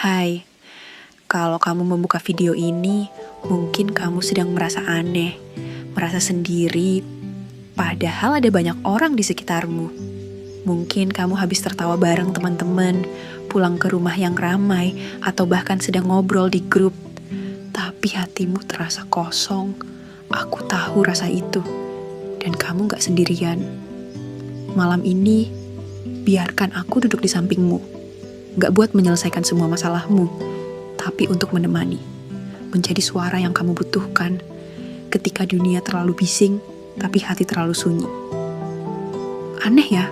Hai, kalau kamu membuka video ini, mungkin kamu sedang merasa aneh, merasa sendiri, padahal ada banyak orang di sekitarmu. Mungkin kamu habis tertawa bareng teman-teman, pulang ke rumah yang ramai, atau bahkan sedang ngobrol di grup. Tapi hatimu terasa kosong. Aku tahu rasa itu, dan kamu gak sendirian. Malam ini, biarkan aku duduk di sampingmu. Gak buat menyelesaikan semua masalahmu, tapi untuk menemani. Menjadi suara yang kamu butuhkan ketika dunia terlalu bising, tapi hati terlalu sunyi. Aneh ya,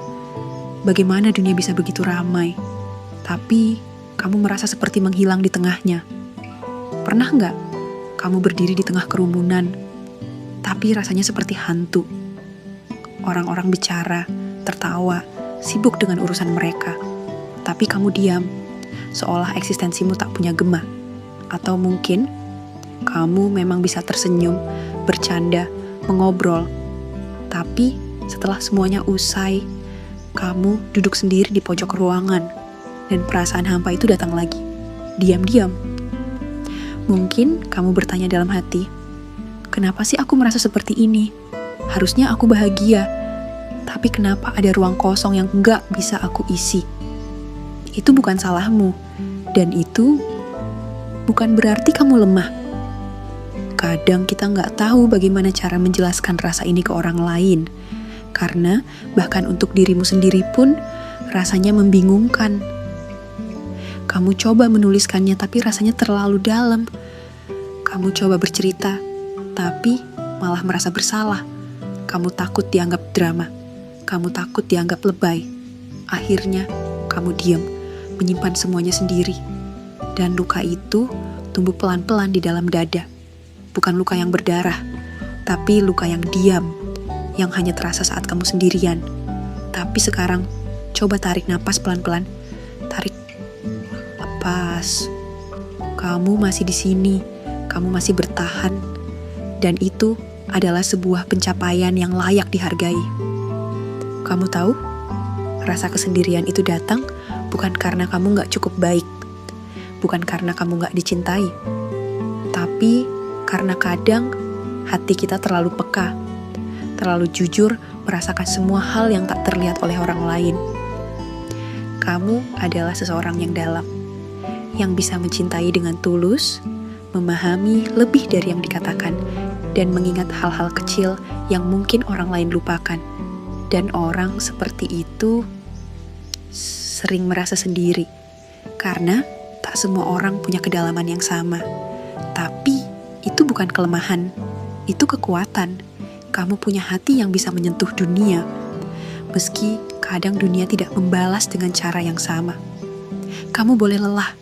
bagaimana dunia bisa begitu ramai, tapi kamu merasa seperti menghilang di tengahnya. Pernah gak kamu berdiri di tengah kerumunan, tapi rasanya seperti hantu? Orang-orang bicara, tertawa, sibuk dengan urusan mereka. Tapi kamu diam, seolah eksistensimu tak punya gema. Atau mungkin kamu memang bisa tersenyum, bercanda, mengobrol. Tapi setelah semuanya usai, kamu duduk sendiri di pojok ruangan, dan perasaan hampa itu datang lagi, diam-diam. Mungkin kamu bertanya dalam hati, kenapa sih aku merasa seperti ini? Harusnya aku bahagia, tapi kenapa ada ruang kosong yang gak bisa aku isi? Itu bukan salahmu, dan itu bukan berarti kamu lemah. Kadang kita gak tahu bagaimana cara menjelaskan rasa ini ke orang lain, karena bahkan untuk dirimu sendiri pun rasanya membingungkan. Kamu coba menuliskannya tapi rasanya terlalu dalam. Kamu coba bercerita, tapi malah merasa bersalah. Kamu takut dianggap drama. Kamu takut dianggap lebay. Akhirnya, kamu diam, menyimpan semuanya sendiri. Dan luka itu tumbuh pelan-pelan di dalam dada. Bukan luka yang berdarah, tapi luka yang diam, yang hanya terasa saat kamu sendirian. Tapi sekarang, coba tarik napas pelan-pelan. Tarik. Lepas. Kamu masih di sini. Kamu masih bertahan. Dan itu adalah sebuah pencapaian yang layak dihargai. Kamu tahu, rasa kesendirian itu datang bukan karena kamu gak cukup baik, bukan karena kamu gak dicintai, tapi karena kadang hati kita terlalu peka, terlalu jujur merasakan semua hal yang tak terlihat oleh orang lain. Kamu adalah seseorang yang dalam, yang bisa mencintai dengan tulus, memahami lebih dari yang dikatakan, dan mengingat hal-hal kecil yang mungkin orang lain lupakan. Dan orang seperti itu sering merasa sendiri, karena tak semua orang punya kedalaman yang sama. Tapi itu bukan kelemahan, itu kekuatan. Kamu punya hati yang bisa menyentuh dunia, meski kadang dunia tidak membalas dengan cara yang sama. Kamu boleh lelah,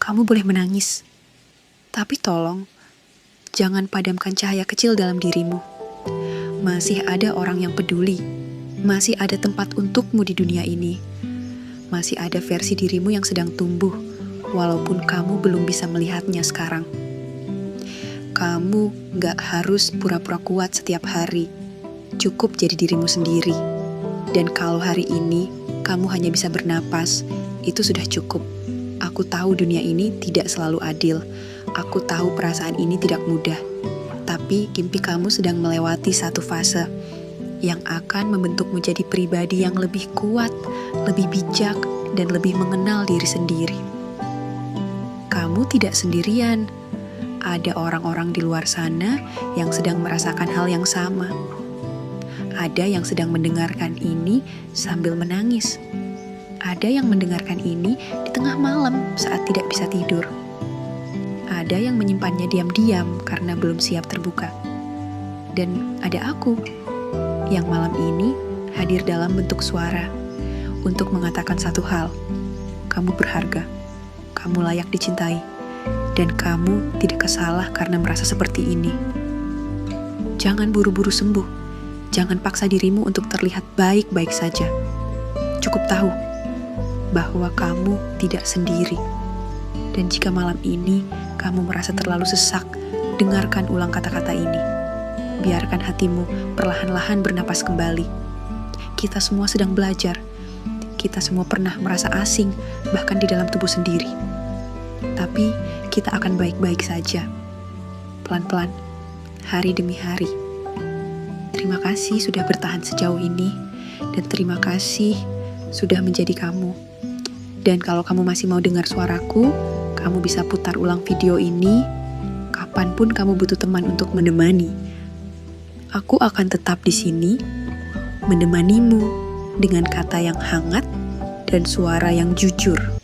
kamu boleh menangis, tapi tolong, jangan padamkan cahaya kecil dalam dirimu. Masih ada orang yang peduli. Masih ada tempat untukmu di dunia ini. Masih ada versi dirimu yang sedang tumbuh, walaupun kamu belum bisa melihatnya sekarang. Kamu gak harus pura-pura kuat setiap hari. Cukup jadi dirimu sendiri. Dan kalau hari ini kamu hanya bisa bernapas, itu sudah cukup. Aku tahu dunia ini tidak selalu adil. Aku tahu perasaan ini tidak mudah. Tapi mimpi kamu sedang melewati satu fase yang akan membentukmu jadi pribadi yang lebih kuat, lebih bijak, dan lebih mengenal diri sendiri. Kamu tidak sendirian. Ada orang-orang di luar sana yang sedang merasakan hal yang sama. Ada yang sedang mendengarkan ini sambil menangis. Ada yang mendengarkan ini di tengah malam saat tidak bisa tidur. Ada yang menyimpannya diam-diam karena belum siap terbuka. Dan ada aku yang malam ini hadir dalam bentuk suara untuk mengatakan satu hal. Kamu berharga, kamu layak dicintai, dan kamu tidak kesalah karena merasa seperti ini. Jangan buru-buru sembuh, jangan paksa dirimu untuk terlihat baik-baik saja. Cukup tahu bahwa kamu tidak sendiri. Dan jika malam ini kamu merasa terlalu sesak, dengarkan ulang kata-kata ini. Biarkan hatimu perlahan-lahan bernapas kembali. Kita semua sedang belajar. Kita semua pernah merasa asing, bahkan di dalam tubuh sendiri. tapi kita akan baik-baik saja. Pelan-pelan, hari demi hari. Terima kasih sudah bertahan sejauh ini, dan terima kasih sudah menjadi kamu. Dan kalau kamu masih mau dengar suaraku, kamu bisa putar ulang video ini kapanpun kamu butuh teman untuk menemani. Aku akan tetap di sini, menemanimu dengan kata yang hangat dan suara yang jujur.